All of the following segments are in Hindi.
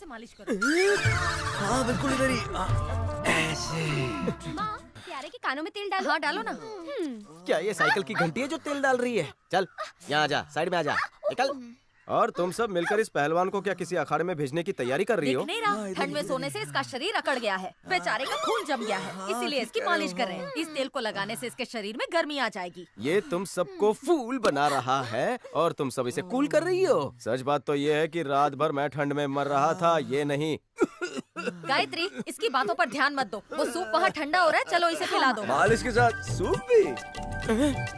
मालिश करो। हाँ बिल्कुल इधर ही ऐसे। माँ, प्यारे के कानों में तेल डालो। हाँ डालो ना। क्या ये साइकिल की घंटी है जो तेल डाल रही है? चल यहाँ आ जा, साइड में आ जा, निकल। और तुम सब मिलकर इस पहलवान को क्या किसी अखाड़े में भेजने की तैयारी कर रही हो? दिख नहीं रहा, ठंड में सोने से इसका शरीर अकड़ गया है, बेचारे का खून जम गया है, इसीलिए इसकी मालिश कर रहे हैं। इस तेल को लगाने से इसके शरीर में गर्मी आ जाएगी। ये तुम सबको फूल बना रहा है और तुम सब इसे कूल कर रही हो। सच बात तो ये है कि रात भर मैं ठंड में मर रहा था, ये नहीं। गायत्री, इसकी बातों पर ध्यान मत दो, वो सूप वहाँ ठंडा हो रहा है, चलो इसे पिला दो। मालिश के साथ सूप भी?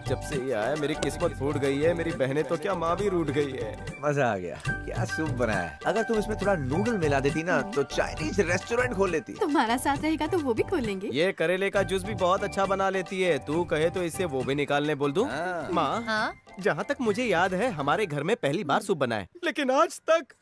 जब से ये आया मेरी किस्मत फूट गई है, मेरी बहनें तो क्या माँ भी रूठ गई है। मजा आ गया। क्या सूप बनाया है। अगर तुम इसमें थोड़ा नूडल मिला देती ना तो चाइनीज रेस्टोरेंट खोल लेती। तुम्हारा साथ रहेगा तो वो भी खोलेंगे। ये करेले का जूस भी बहुत अच्छा बना लेती है, तू कहे तो इससे वो भी निकालने बोल दूं? माँ, हाँ? जहाँ तक मुझे याद है हमारे घर में पहली बार सूप बना है, लेकिन आज तक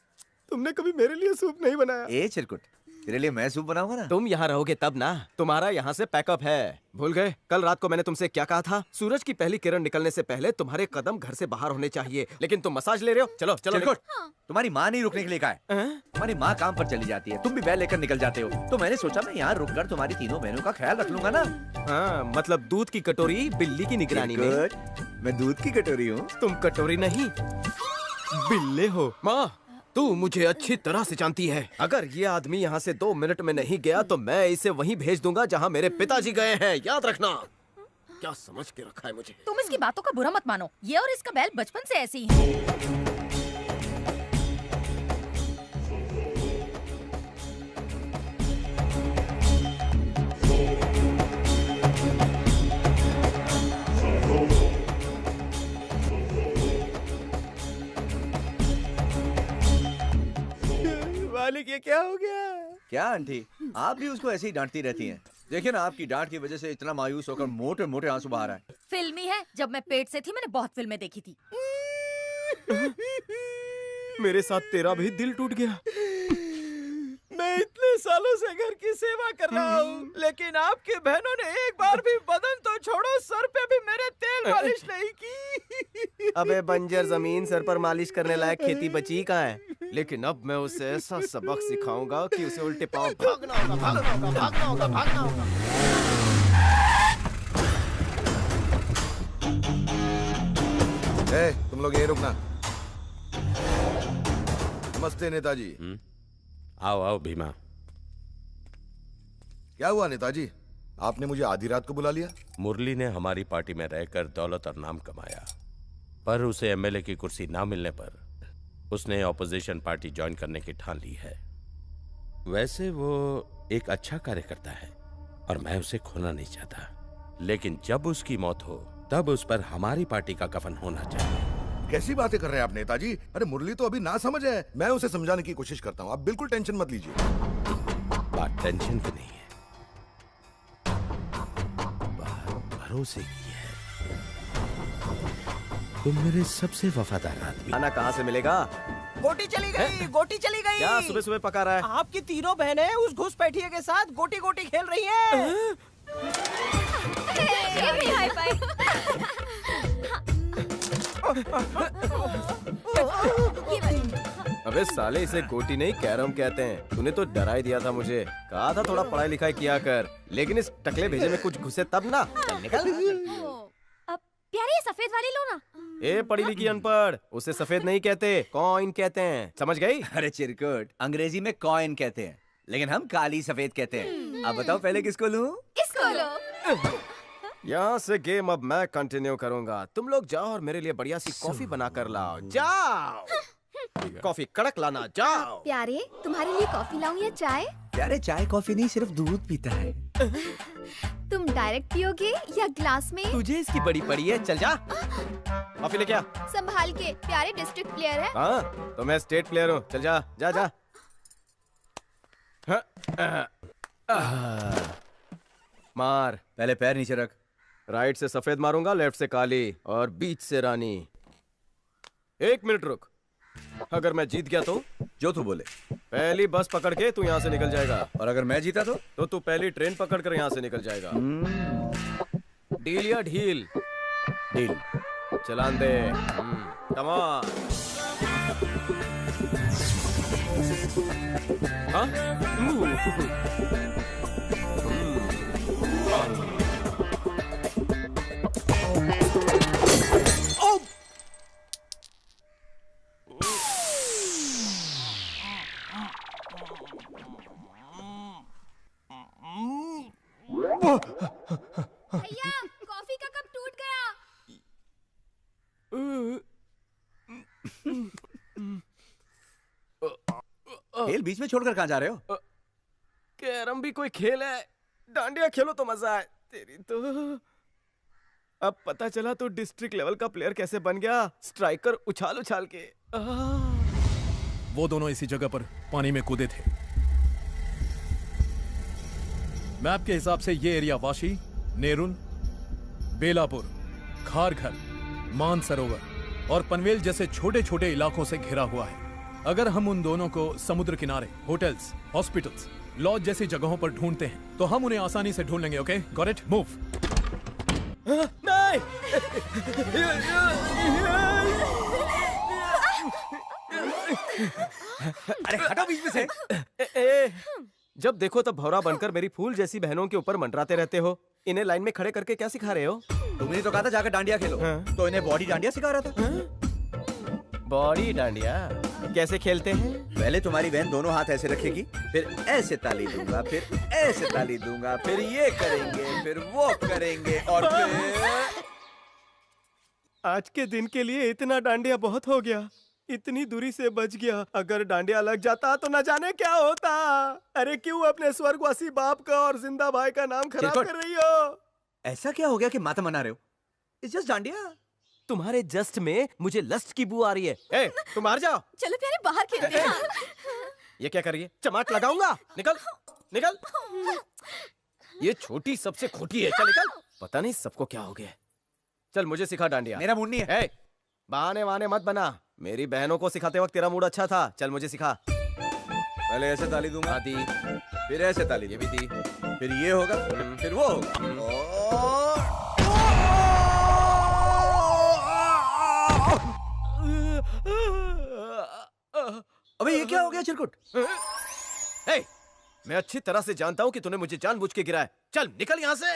तुमने कभी मेरे लिए सूप नहीं बनाया। ए चिरकुट, तेरे लिए मैं सूप बनाऊंगा ना। तुम यहाँ रहोगे तब ना, तुम्हारा यहाँ से पैकअप है। भूल गए कल रात को मैंने तुमसे क्या कहा था? सूरज की पहली किरण निकलने से पहले तुम्हारे कदम घर से बाहर होने चाहिए, लेकिन तुम मसाज ले रहे हो। चलो चलो चिरकुट, तुम्हारी माँ नहीं रुकने के लिए कहा है। तुम्हारी माँ काम पर चली जाती है, तुम भी बैग लेकर निकल जाते हो, तो मैंने सोचा मैं यहाँ रुक कर तुम्हारी तीनों बहनों का ख्याल रख लूंगा ना। हाँ, मतलब दूध की कटोरी बिल्ली की निगरानी में। चिरकुट, मैं दूध की कटोरी हूँ। तुम कटोरी नहीं बिल्ले हो। माँ, तू मुझे अच्छी तरह से जानती है, अगर ये आदमी यहाँ से 2 मिनट में नहीं गया तो मैं इसे वहीं भेज दूंगा जहाँ मेरे पिताजी गए हैं, याद रखना। क्या समझ के रखा है मुझे? तुम इसकी बातों का बुरा मत मानो, ये और इसका बैल बचपन से ऐसी ही है। मालिक ये क्या हो गया? क्या आंटी, आप भी उसको ऐसे ही डांटती रहती हैं? देखिए ना, आपकी डांट की वजह से इतना मायूस होकर मोटे मोटे आंसू बहा रहा है। फिल्मी है, जब मैं पेट से थी मैंने बहुत फिल्में देखी थी। मेरे साथ तेरा भी दिल टूट गया। मैं इतने सालों से घर की सेवा कर रहा हूँ, लेकिन आपकी बहनों ने एक बार भी बदन तो छोड़ो, सर पे भी मेरे तेल मालिश नहीं की। अबे बंजर जमीन, सर पर मालिश करने लायक खेती बची कहाँ है? लेकिन अब मैं उसे ऐसा सबक सिखाऊंगा कि उसे उल्टे पांव भागना होगा, भागना होगा, भागना होगा, भागना होगा। तुम लोग यहीं रुकना। नमस्ते नेताजी। आओ आओ भीमा। क्या हुआ नेताजी, आपने मुझे आधी रात को बुला लिया? मुरली ने हमारी पार्टी में रहकर दौलत और नाम कमाया, पर उसे एमएलए की कुर्सी ना मिलने पर उसने ऑपोजिशन पार्टी ज्वाइन करने की ठान ली है। वैसे वो एक अच्छा कार्यकर्ता है और मैं उसे खोना नहीं चाहता, लेकिन जब उसकी मौत हो तब उस पर हमारी पार्टी का कफन होना चाहिए। कैसी बातें कर रहे हैं आप नेताजी? अरे मुरली तो अभी ना समझ है, मैं उसे समझाने की कोशिश करता हूँ, आप बिल्कुल टेंशन मत लीजिए। बात टेंशन की नहीं है, बात भरोसे की है। तुम मेरे सबसे वफादार आदमी। खाना कहाँ से मिलेगा? गोटी चली गई, गोटी चली गई। क्या सुबह सुबह पका रहा है? आपकी तीनों बहनें उस घुसपैठिए के साथ गोटी गोटी खेल रही हैं। Hi fi. अबे साले, इसे गोटी नहीं कैरम कहते हैं। तूने तो डरा ही दिया था मुझे, कहा था थोड़ा पढ़ाई लिखाई किया कर, लेकिन इस टकले भेजे में कुछ घुसे तब ना। चल निकल। अब प्यारे ये सफेद वाली लो ना। ए पढ़ी लिखी अनपढ़, उसे सफेद नहीं कहते, कॉइन कहते हैं, समझ गई? अरे चिरकुट, अंग्रेजी में कॉइन कहते हैं, लेकिन हम काली सफेद कहते हैं। अब बताओ पहले किसको लूं? इसको लो। यहाँ से गेम अब मैं कंटिन्यू करूंगा। तुम लोग जाओ और मेरे लिए बढ़िया सी कॉफी बना कर लाओ। जाओ, कॉफी कड़क लाना, जाओ। प्यारे, तुम्हारे लिए कॉफी लाऊं या चाय? प्यारे चाय कॉफी नहीं, सिर्फ दूध पीता है। तुम डायरेक्ट पियोगे या ग्लास में? तुझे इसकी बड़ी पड़ी है, चल जा। कॉफी लेके आ। संभाल के, प्यारे डिस्ट्रिक्ट प्लेयर है। हाँ, तो मैं स्टेट प्लेयर हूँ, चल जा जा जा। मार। पहले पैर नीचे रख। राइट से सफेद मारूंगा, लेफ्ट से काली और बीच से रानी। 1 मिनट रुक, अगर मैं जीत गया तो? जो तू बोले। पहली बस पकड़ के तू यहाँ से निकल जाएगा, और अगर मैं जीता तो तू पहली ट्रेन पकड़ कर यहाँ से निकल जाएगा। डील या ढील? Deal. Challan they. Come on. भैया कॉफी का कप टूट गया। खेल बीच में छोड़कर कहाँ जा रहे हो? कैरम भी कोई खेल है, डांडिया खेलो तो मजा है। तेरी तो अब पता चला तो डिस्ट्रिक्ट लेवल का प्लेयर कैसे बन गया, स्ट्राइकर उछाल उछाल के। वो दोनों इसी जगह पर पानी में कूदे थे। मैप के हिसाब से ये एरिया वाशी, नेरुल, बेलापुर, खारघर, मानसरोवर और पनवेल जैसे छोटे छोटे इलाकों से घिरा हुआ है। अगर हम उन दोनों को समुद्र किनारे, होटल्स, हॉस्पिटल्स, लॉज जैसी जगहों पर ढूंढते हैं तो हम उन्हें आसानी से ढूंढ लेंगे। Okay, got it? मूव। नहीं। अरे हटो बीच में से। जब देखो तब भौरा बनकर मेरी फूल जैसी बहनों के ऊपर मंडराते रहते हो। इन्हें लाइन में खड़े करके क्या सिखा रहे हो? तुमने तो कहा था जाकर डांडिया खेलो, तो इन्हें बॉडी डांडिया सिखा रहा था। बॉडी डांडिया कैसे खेलते हैं? पहले तुम्हारी बहन दोनों हाथ ऐसे रखेगी, फिर ऐसे ताली दूंगा, फिर ऐसे ताली दूंगा, फिर ये करेंगे, फिर वो करेंगे और फिर आज के दिन के लिए इतना डांडिया बहुत हो गया। इतनी दूरी से बच गया। अगर डांडिया लग जाता तो न जाने क्या होता। अरे क्यों अपने स्वर्गवासी बाप का और जिंदा भाई का नाम खराब चिरकुट। कर रही हो? ऐसा क्या हो गया कि माता मना रहे हो? It's just dandiya. तुम्हारे जस्ट में मुझे लस्ट की बू आ रही है। ए, तुम बाहर जाओ। चलो प्यारे बाहर खेलते हैं। ये क्या कर रही है? चमाट लगाऊंगा। निकल निकल। ये छोटी सबसे खोटी है। चल निकल। पता नहीं सबको क्या हो गया। चल मुझे सिखा डांडिया। मेरा मूड नहीं है। ए, बहाने वहाने मत बना। मेरी बहनों को सिखाते वक्त तेरा मूड अच्छा था। चल मुझे सिखा। पहले ऐसे ताली दूंगा, आदि फिर ऐसे ताली, ये भी दी, फिर ये होगा, फिर वो होगा। अबे ये क्या हो गया चिरकुट? ए, मैं अच्छी तरह से जानता हूँ कि तूने मुझे जानबूझ के गिराया। चल निकल यहाँ से।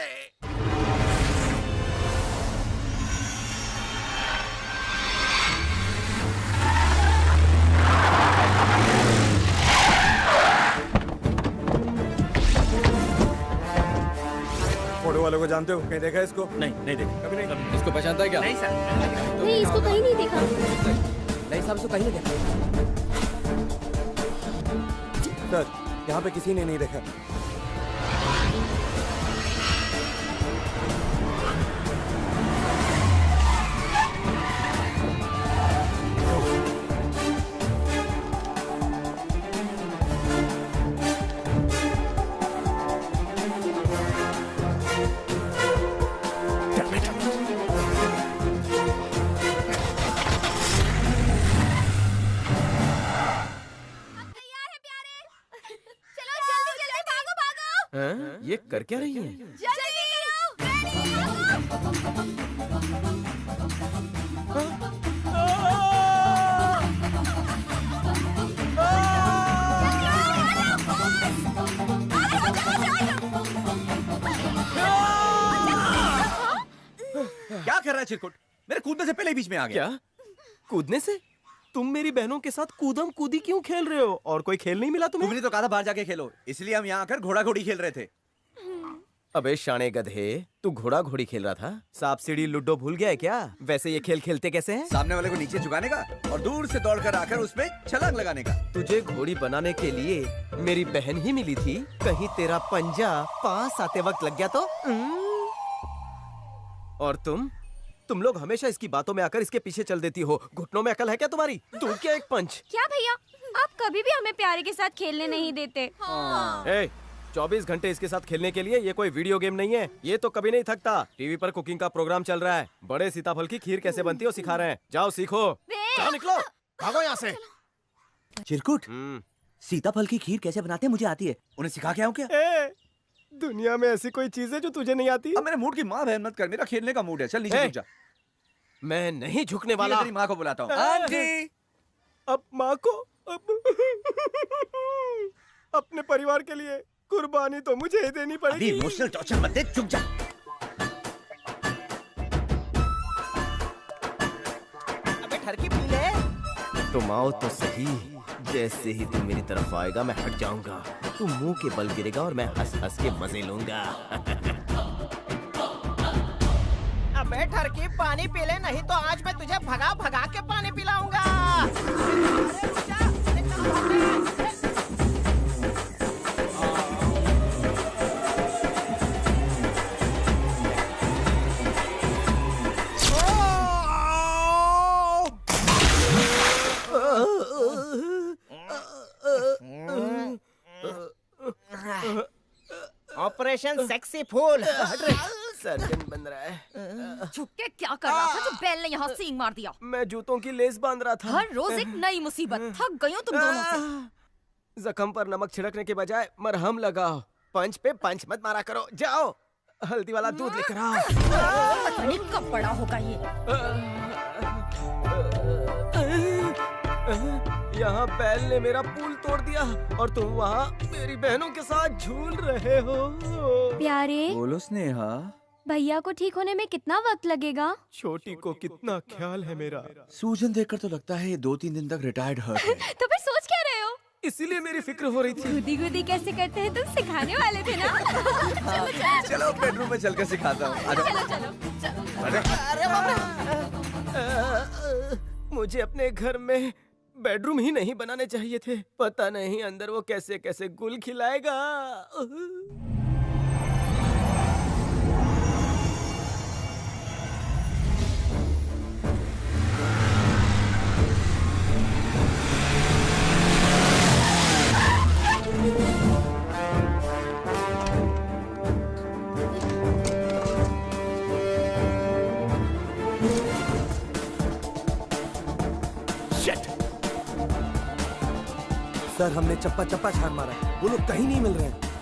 फोटो वालों को जानते हो? कहीं देखा है इसको? नहीं, नहीं देखा। कभी नहीं। इसको पहचानता है क्या? नहीं सर। नहीं, इसको कहीं नहीं देखा। नहीं साहब, इसको कहीं नहीं देखा। सर, यहाँ पे किसी ने नहीं देखा। चलो जल्दी जल्दी भागो भागो। हाँ? ये कर क्या रही है? जल्दी क्या कर रहा है चिरकुट? मेरे कूदने से पहले ही बीच में आ गया। क्या? कूदने से? तुम मेरी बहनों के साथ कूदम कूदी क्यों खेल रहे हो? और कोई खेल नहीं मिला तुम्हें? तुमने तो कहा था बाहर जाके खेलो, इसलिए हम यहाँ आकर घोड़ा घोड़ी खेल रहे थे। अबे शाणे गधे, तू घोड़ा घोड़ी खेल रहा था? सांप सीढ़ी लूडो भूल गया है क्या? वैसे ये खेल खेलते कैसे हैं? सामने वाले को नीचे झुकाने का और दूर से दौड़कर आकर उसमें छलांग लगाने का। तुझे घोड़ी बनाने के लिए मेरी बहन ही मिली थी। कहीं तेरा पंजा पास आते वक्त लग गया तो? और तुम लोग हमेशा इसकी बातों में आकर इसके पीछे चल देती हो। घुटनों में अकल है क्या तुम्हारी? तू क्या एक पंच? क्या भैया, आप कभी भी हमें प्यारे के साथ खेलने नहीं देते। ए, 24 घंटे इसके साथ खेलने के लिए ये कोई वीडियो गेम नहीं है। ये तो कभी नहीं थकता। टीवी पर कुकिंग का प्रोग्राम चल रहा है। बड़े सीताफल की खीर कैसे बनती है वो सिखा रहे हैं। जाओ सीखो। जाओ निकलो, भागो यहाँ से। चिरकुट, सीताफल की खीर कैसे बनाते हैं मुझे आती है, उन्हें सिखा के आऊं क्या? दुनिया में ऐसी कोई चीज है जो तुझे नहीं आती? अब मेरे मूड की माँ बहन मत कर, मेरा खेलने का मूड है। चल नीचे ए, झुक जा। मैं नहीं झुकने वाला। तेरी माँ को बुलाता हूँ। आंटी, अब माँ को अपने परिवार के लिए कुर्बानी तो मुझे ही देनी अभी पड़ेगी। इमोशनल टॉर्चर मत दे, चुप जा। अबे ठरकी पी ले। तुम आओ तो सही। जैसे ही तुम मेरी तरफ आएगा मैं हट जाऊंगा। तू मुंह के बल गिरेगा और मैं हंस हंस के मजे लूंगा। अबे ठरकी पानी पी ले, नहीं तो आज मैं तुझे भगा भगा के पानी पिलाऊंगा। ऑपरेशन सेक्सी फूल। सर्जन बन रहा है। छुप के क्या कर रहा था जो बैल ने यहाँ सींग मार दिया? मैं जूतों की लेस बांध रहा था। हर रोज एक नई मुसीबत। थक गई हूँ तुम दोनों से। जख्म पर नमक छिड़कने के बजाय मरहम लगाओ। पंच पे पंच मत मारा करो। जाओ हल्दी वाला दूध लेकर आओ। पता नहीं कब बड़ा होगा ये। यहाँ बैल ने मेरा पुल तोड़ दिया और तुम वहाँ मेरी बहनों के साथ झूल रहे हो। प्यारे बोलो स्नेहा। भैया को ठीक होने में कितना वक्त लगेगा? छोटी को कितना ख्याल है मेरा। सूजन देखकर तो लगता है 2-3 दिन तक रिटायर्ड हर्ट है। तो फिर सोच क्या रहे हो? इसीलिए मेरी फिक्र हो रही थी। गुदी गुदी कैसे करते हैं तुम सिखाने वाले थे ना? चलो बेडरूम में चलकर सिखाता हूँ। आ जाओ। मुझे अपने घर में बेडरूम ही नहीं बनाने चाहिए थे। पता नहीं अंदर वो कैसे कैसे गुल खिलाएगा। सर हमने चप्पा चप्पा छान मारा, वो लोग कहीं नहीं मिल रहे हैं।